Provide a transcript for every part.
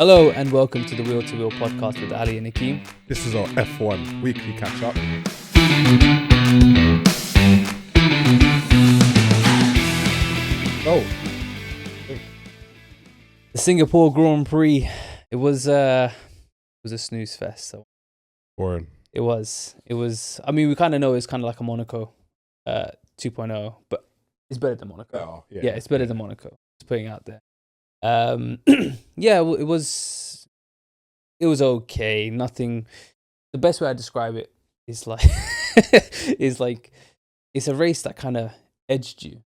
Hello and welcome to the Wheel to Wheel podcast with Ali and Akeem. This is our F1 weekly catch-up. Oh, The Singapore Grand Prix. It was a snooze fest. So boring. it was. I mean, we kind of know it's kind of like a Monaco 2.0, but it's better than Monaco. Oh, Yeah, it's better than Monaco. It's putting out there. Yeah, well, it was okay. Nothing. The best way I describe it is like it's a race that kind of edged you.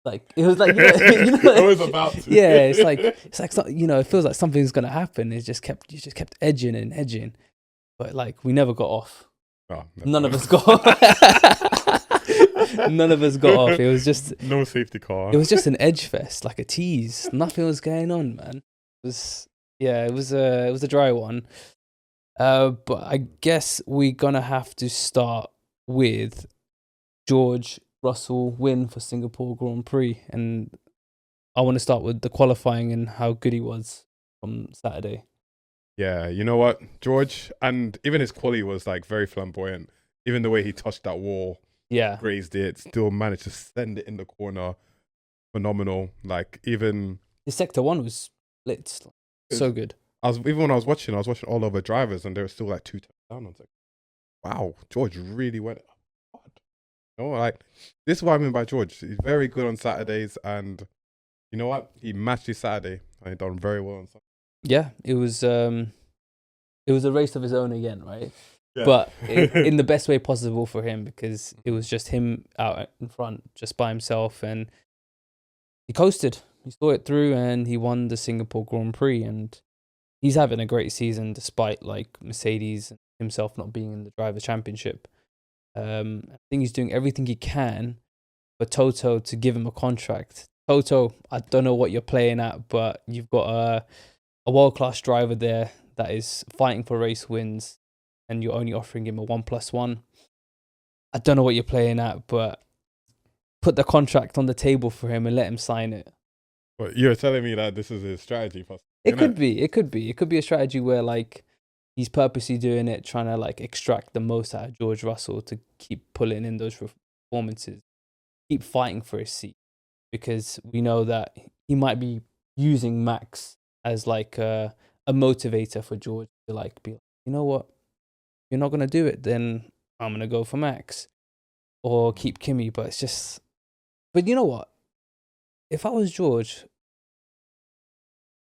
Like it was like I was about to. Yeah, it's like it feels like something's gonna happen. You just kept edging and edging, but like we never got off. Oh, None of us got off. None of us got off. It was just no safety car. It was just an edge fest, like a tease. Nothing was going on, man. It was a dry one. But I guess we're gonna have to start with George Russell win for Singapore Grand Prix, and I want to start with the qualifying and how good he was from Saturday. Yeah, you know what, George, and even his quali was like very flamboyant. Even the way he touched that wall, grazed it, still managed to send it in the corner. Phenomenal. Like even his sector one was lit, so good. When I was watching all over drivers, and they were still like 2 turns down. I was like, wow, George really went hard. You know, like this is what I mean by George. He's very good on Saturdays, and you know what? He matched his Saturday, and he done very well on Sunday. Yeah, it was a race of his own again, right? Yeah. But in the best way possible for him, because it was just him out in front, just by himself, and he coasted. He saw it through, and he won the Singapore Grand Prix, and he's having a great season despite like Mercedes himself not being in the Driver Championship. I think he's doing everything he can for Toto to give him a contract. Toto, I don't know what you're playing at, but you've got a world-class driver there that is fighting for race wins, and you're only offering him a 1+1. I don't know what you're playing at, but put the contract on the table for him and let him sign it. But you're telling me that this is his strategy, It could be a strategy where like he's purposely doing it, trying to like extract the most out of George Russell to keep pulling in those performances, keep fighting for his seat, because we know that he might be using Max as like a motivator for George to like be like, you know what, you're not gonna do it, then I'm gonna go for Max or keep Kimi. But it's just, but you know what? If I was George,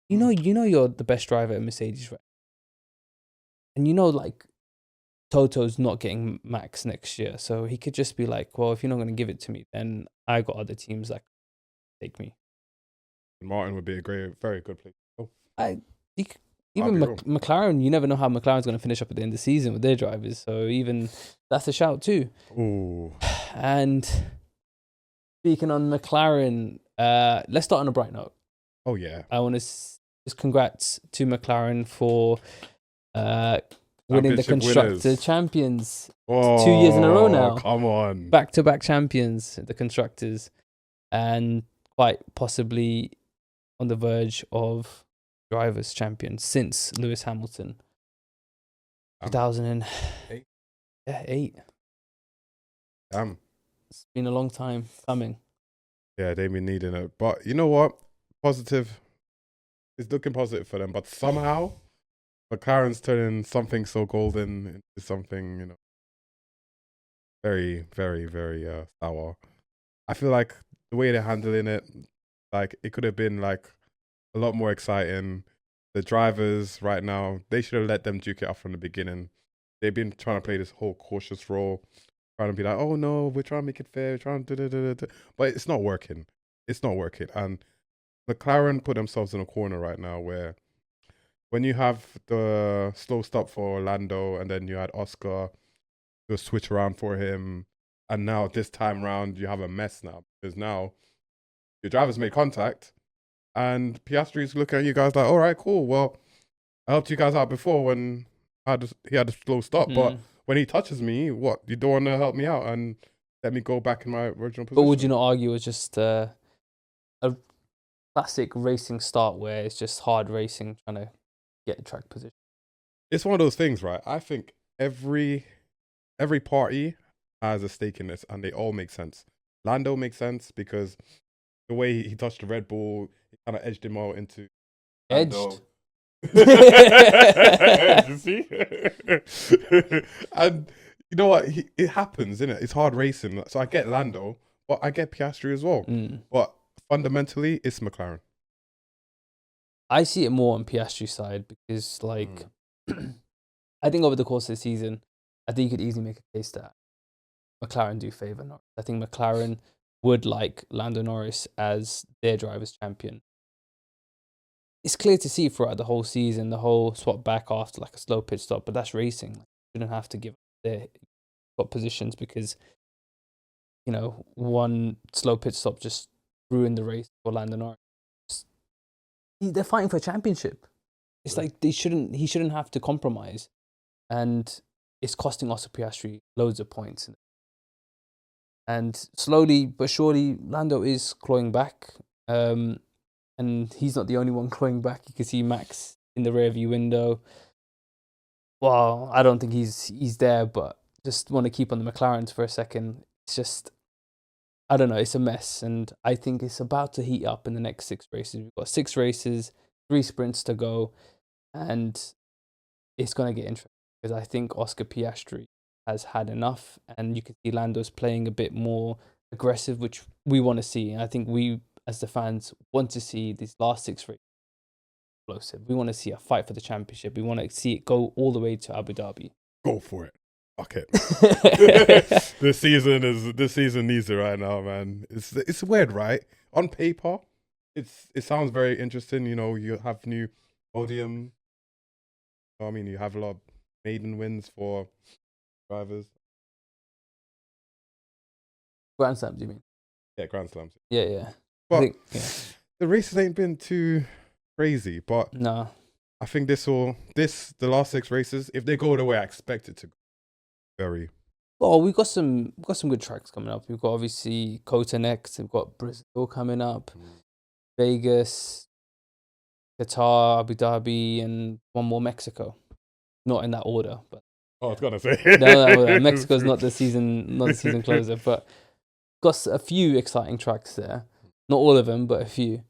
you know you're the best driver at Mercedes, right? And you know, like, Toto's not getting Max next year, so he could just be like, well, if you're not going to give it to me, then I got other teams that take me. Martin would be a very good player. Even McLaren, you never know how McLaren's going to finish up at the end of the season with their drivers, so even that's a shout too. Ooh. And speaking on McLaren, let's start on a bright note. Oh yeah. I want to just congrats to McLaren for winning the Constructor Champions 2 years in a row now. Come on. Back-to-back champions, the Constructors, and quite possibly on the verge of Drivers' Champions since Lewis Hamilton. 2008. Yeah, 8. Damn. It's been a long time coming. Yeah, they've been needing it. But you know what? Positive. It's looking positive for them. But somehow, McLaren's turning something so golden into something, you know, very, very, very sour. I feel like the way they're handling it, like it could have been like a lot more exciting. The drivers right now, they should have let them duke it up from the beginning. They've been trying to play this whole cautious role, trying to be like, oh no, we're trying to make it fair, we're trying to but it's not working. It's not working. And McLaren put themselves in a corner right now where when you have the slow stop for Orlando, and then you had Oscar to switch around for him, and now this time round you have a mess now, because now your drivers made contact, and Piastri's looking at you guys like, all right, cool, well, I helped you guys out before when he had a slow stop, but when he touches me, what, you don't want to help me out and let me go back in my original position? But would you not argue it's just a classic racing start where it's just hard racing, trying to get track position. It's one of those things, right? I think every party has a stake in this, and they all make sense. Lando makes sense because the way he touched the Red Bull, he kind of edged him out into Edged. You see? And you know what? It happens, isn't it? It's hard racing. So I get Lando, but I get Piastri as well. But fundamentally, it's McLaren. I see it more on Piastri's side because, like, I think over the course of the season, I think you could easily make a case that McLaren do favour Norris. I think McLaren would like Lando Norris as their driver's champion. It's clear to see throughout the whole season, the whole swap back after like a slow pit stop, but that's racing. Like, you don't have to give their top positions because, you know, one slow pit stop just ruined the race for Lando Norris. They're fighting for a championship. It's like he shouldn't have to compromise, and it's costing Oscar Piastri loads of points. And slowly but surely, Lando is clawing back. And he's not the only one clawing back. You can see Max in the rearview window. Well, I don't think he's there, but just want to keep on the McLarens for a second. It's just, I don't know, it's a mess. And I think it's about to heat up in the next 6 races. We've got 6 races, 3 sprints to go, and it's going to get interesting because I think Oscar Piastri has had enough, and you can see Lando's playing a bit more aggressive, which we want to see. And I think we, as the fans, want to see these last 6 races explosive. We want to see a fight for the championship. We want to see it go all the way to Abu Dhabi. Go for it. Fuck it. This season needs it right now, man. It's weird, right? On paper, it sounds very interesting. You know, you have new podium. I mean, you have a lot of maiden wins for drivers. Grand Slam, do you mean? Yeah, Grand Slams. Yeah. But the races ain't been too crazy. But no, I think the last 6 races, if they go the way I expect it to go, very. Oh, we've got some good tracks coming up. We've got obviously Kota next. We've got Brazil coming up, Vegas, Qatar, Abu Dhabi, and one more Mexico. Not in that order, but I was gonna say no, Mexico's not the season closer, but got a few exciting tracks there. Not all of them, but a few.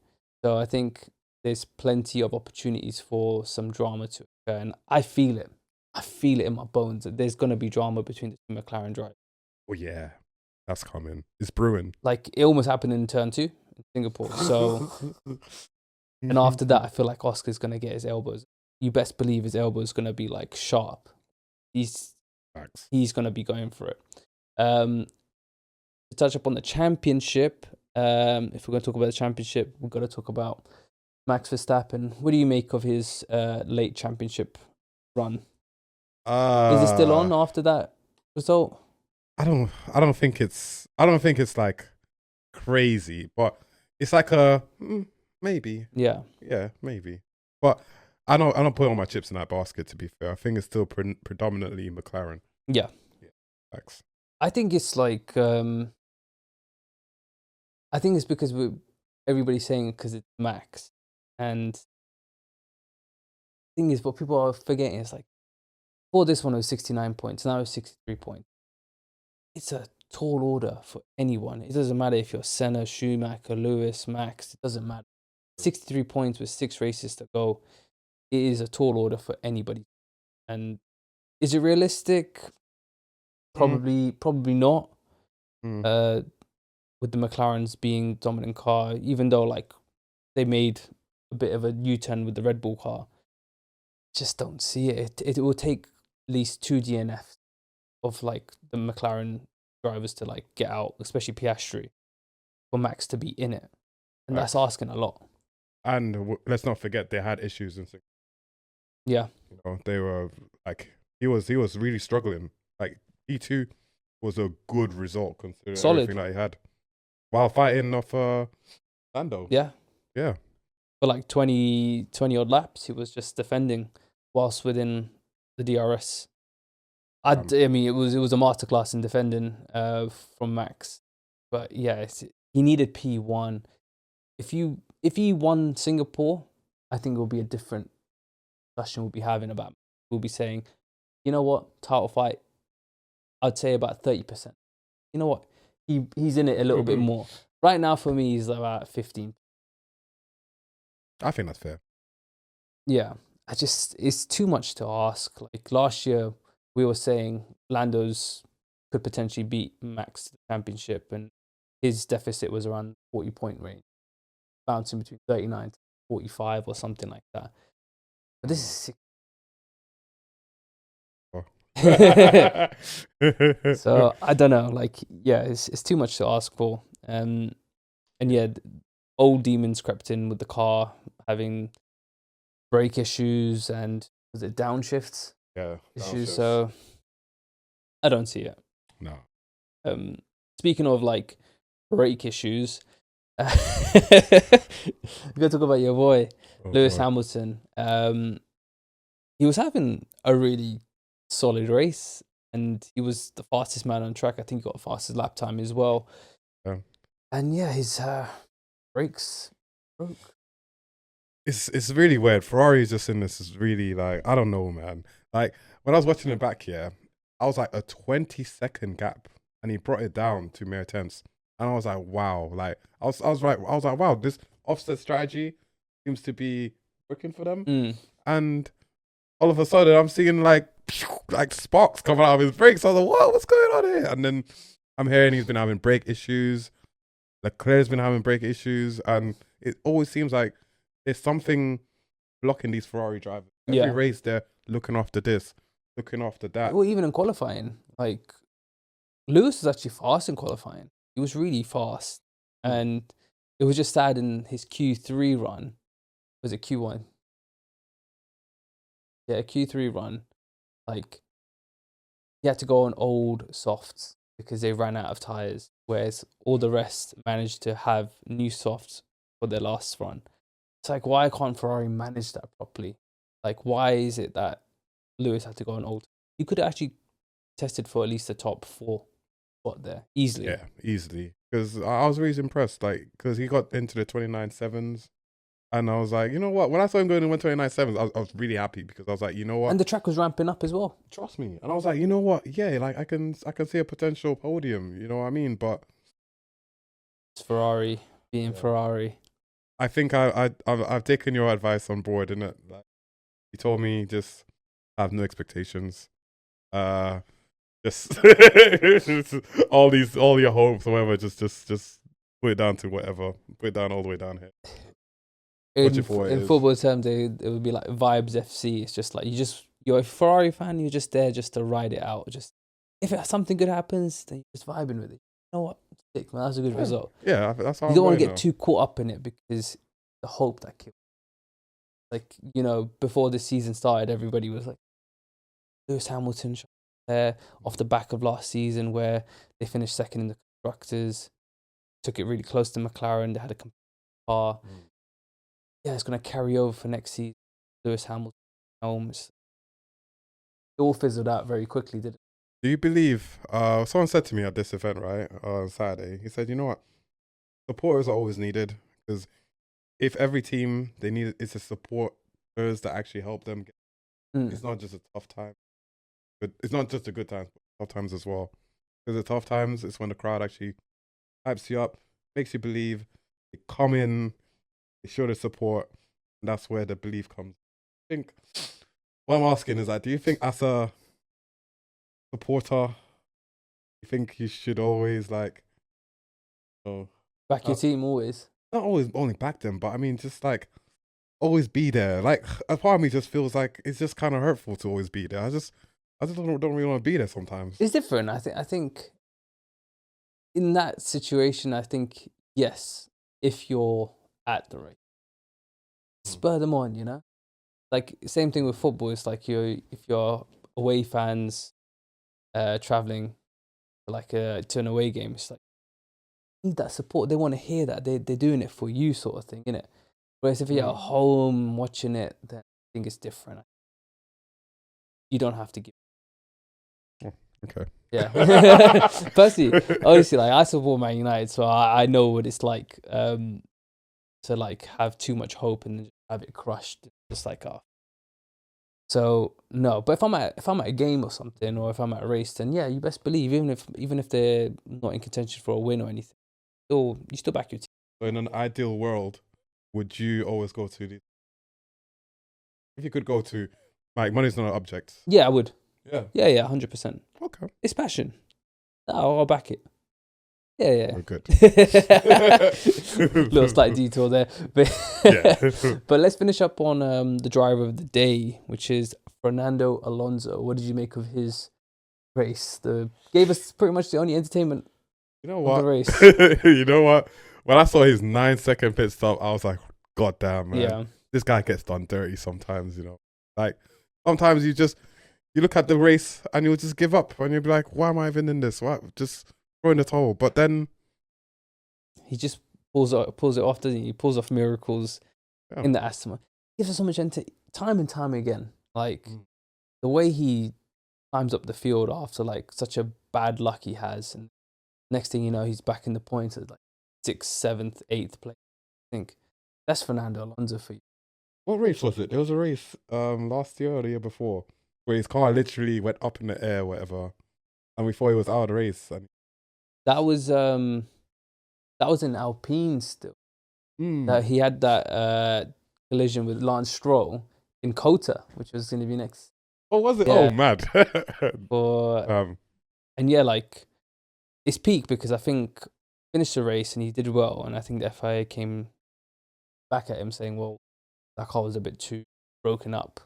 So I think there's plenty of opportunities for some drama to occur, and I feel it. I feel it in my bones that there's gonna be drama between the 2 McLaren drivers. Oh yeah, that's coming. It's brewing. Like it almost happened in turn 2 in Singapore. So, and after that, I feel like Oscar's gonna get his elbows. You best believe his elbows gonna be like sharp. He's gonna be going for it. To touch up on the championship, if we're gonna talk about the championship, we've got to talk about Max Verstappen. What do you make of his late championship run? Is it still on after that result? I don't think it's like crazy, but it's like a maybe. Yeah, maybe. But I don't put all my chips in that basket. To be fair, I think it's still predominantly McLaren. Yeah. Thanks. I think it's like I think it's because everybody's saying because it's Max, and the thing is, what people are forgetting is like for this one it was 69 points, now it's 63 points. It's a tall order for anyone. It doesn't matter if you're Senna, Schumacher, Lewis, Max. It doesn't matter. 63 points with 6 races to go. It is a tall order for anybody. And is it realistic? Probably not. With the McLarens being dominant car, even though like they made a bit of a U-turn with the Red Bull car, just don't see it. It will take at least 2 DNFs of like the McLaren drivers to like get out, especially Piastri, for Max to be in it, and that's asking a lot. And let's not forget they had issues in. Yeah, you know, they were like he was really struggling. Like E2 was a good result considering everything that he had while fighting off Lando. Yeah. For like 20 odd laps, he was just defending whilst within the DRS. I mean, it was a masterclass in defending from Max, but yeah, he needed P1. If he won Singapore, I think it would be a different discussion we'll be having about. We'll be saying, you know what, title fight, I'd say about 30%. You know what, he's in it a little bit more. Right now, for me, he's about 15. I think that's fair. Yeah, it's too much to ask. Like last year, we were saying Lando's could potentially beat Max to the championship, and his deficit was around 40-point range, bouncing between 39 to 45 or something like that. But this is sick. So I don't know. Like, yeah, it's too much to ask for. And yeah, old demons crept in with the car, having brake issues and was it downshifts? Yeah, issues. So I don't see it. No. Speaking of like brake issues, we gotta talk about your boy Lewis Hamilton. He was having a really solid race, and he was the fastest man on track. I think he got the fastest lap time as well. Yeah. And yeah, his brakes broke. It's really weird. Ferrari's just in this is really like, I don't know, man. Like when I was watching it back here, I was like a 20-second gap, and he brought it down to mere tenths. And I was like, wow. Like I was like, wow, this offset strategy seems to be working for them. And all of a sudden, I'm seeing like sparks coming out of his brakes. I was like, whoa, what's going on here? And then I'm hearing he's been having brake issues. Leclerc's been having brake issues, and it always seems like there's something blocking these Ferrari drivers. Every race, they're looking after this, looking after that. Well, even in qualifying, like Lewis was actually fast in qualifying. He was really fast, and it was just sad in his Q3 run. Was it Q1? Yeah, Q3 run. Like he had to go on old softs because they ran out of tires, whereas all the rest managed to have new softs for their last run. It's like, why can't Ferrari manage that properly? Like, why is it that Lewis had to go on old? You could have actually tested for at least the top 4 spot there easily. Yeah, easily. Because I was really impressed, like, because he got into the 29.7s, and I was like, you know what? When I saw him going in 29.7s, I was really happy because I was like, you know what? And the track was ramping up as well. Trust me. And I was like, you know what? Yeah, like I can see a potential podium. You know what I mean? But it's Ferrari being Ferrari. I think I've taken your advice on board, innit? Like, you told me just have no expectations. Just all your hopes or whatever, just put it down to whatever. Put it down all the way down here. In football terms, it would be like Vibes FC. It's just like you're a Ferrari fan, you're just there just to ride it out. Just if something good happens, then you're just vibing with it. You know what? Sick, man. That's a good result. Yeah, that's how you don't want to get too caught up in it because the hope that kills. Like, you know, before the season started, everybody was like, Lewis Hamilton there off the back of last season where they finished second in the constructors, took it really close to McLaren. They had a car. Yeah, it's going to carry over for next season. Lewis Hamilton, it all fizzled out very quickly, didn't it? Do you believe, someone said to me at this event, right, on Saturday, he said, you know what, supporters are always needed, because if every team, they need, it's a supporters that actually help them. It's not just a tough time. It's not just a good time, but tough times as well. Because the tough times, it's when the crowd actually hypes you up, makes you believe, they come in, they show the support, and that's where the belief comes. I think, what I'm asking is that, do you think as a supporter, you think you should always like, back your team always? Not always only back them, but I mean just like always be there. Like a part of me just feels like it's just kind of hurtful to always be there. I just don't really want to be there sometimes. It's different. I think in that situation, I think yes, if you're at the race, spur them on. You know, like same thing with football. It's like if you're away fans, traveling like to an away game, it's like need that support. They want to hear that they're doing it for you, sort of thing, innit? Whereas if you're at home watching it, then I think it's different. You don't have to give. Oh, okay. Yeah. Personally, obviously, like I support Man United, so I know what it's like to like have too much hope and have it crushed. Just like So no, but if I'm at a game or something, or if I'm at a race, then yeah, you best believe even if they're not in contention for a win or anything, you still back your team. So in an ideal world, would you always go to the? If you could go to, like, money's not an object. Yeah, I would. Yeah. Yeah, 100%. Okay. It's passion. I'll back it. Yeah. We're good. Little slight detour there, but Yeah. but let's finish up on the driver of the day, which is Fernando Alonso. What did you make of his race? Gave us pretty much the only entertainment. You know of what? the race. You know what? When I saw his 9-second pit stop, I was like, God damn, man. Yeah, This guy gets done dirty sometimes, you know. Like, sometimes you look at the race and you'll just give up and you'll be like, why am I even in this? What? Just throwing the towel. But then he just pulls it off, doesn't he? He pulls off miracles Yeah. in the Aston. Gives us so much time and time again. Like Mm. the way he climbs up the field after like such a bad luck he has, and next thing you know, he's back in the points at like 6th, 7th, 8th place. I think that's Fernando Alonso for you. what race was it? There was a race last year or the year before where his car literally went up in the air, whatever, and we thought he was out of the race. And That was in Alpine still. That he had that collision with Lance Stroll in Kota, which was going to be next. oh, was it? Yeah. Oh, mad. For and yeah, like it's peak because I think finished the race and he did well, and I think the FIA came back at him saying, "Well, that car was a bit too broken up."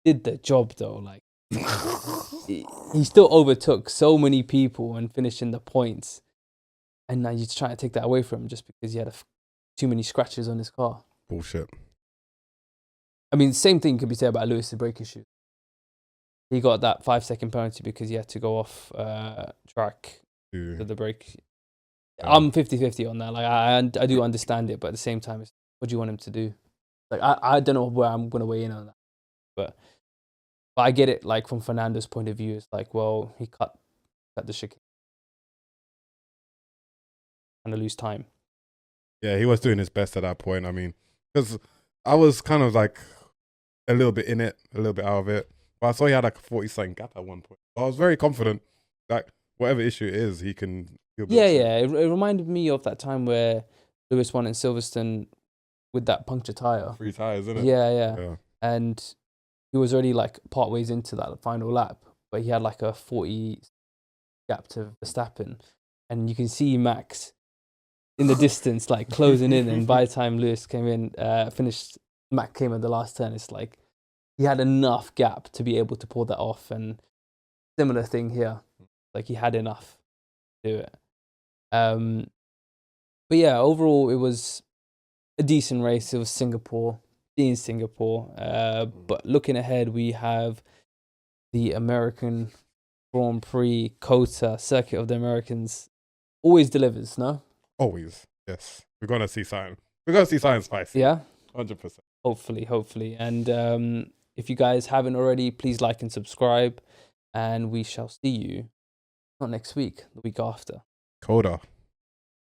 Did the job though, like he still overtook so many people and finished in the points, and now you're trying to take that away from him just because he had too many scratches on his car. Bullshit. I mean, same thing could be said about Lewis's brake issue. He got that 5-second penalty because he had to go off track to the brake. Yeah. I'm 50-50 on that. Like I do understand it, but at the same time, what do you want him to do? Like I don't know where I'm gonna weigh in on that, but I get it. Like from Fernando's point of view, it's like, well, he cut the chicane and to lose time. Yeah, he was doing his best at that point. I mean, because I was kind of like a little bit in it, a little bit out of it. But I saw he had like a 40-second gap at one point. I was very confident that whatever issue it is, he'll be able to- Yeah. It reminded me of that time where Lewis won in Silverstone with that puncture tire. 3 tires, isn't it? Yeah. And he was already like part ways into that final lap, but he had like a 40 gap to Verstappen, and you can see Max in the distance, like closing in. And by the time Lewis came in, finished, Max came at the last turn. It's like he had enough gap to be able to pull that off. And similar thing here, like he had enough to do it. But yeah, overall it was a decent race. It was Singapore. In Singapore. But looking ahead, we have the American Grand Prix, COTA, Circuit of the Americans. Always delivers, no? Always. Yes. We're going to see something. We're going to see something spicy. Yeah? 100%. Hopefully. And if you guys haven't already, please like and subscribe. And we shall see you, not next week, the week after. Coda.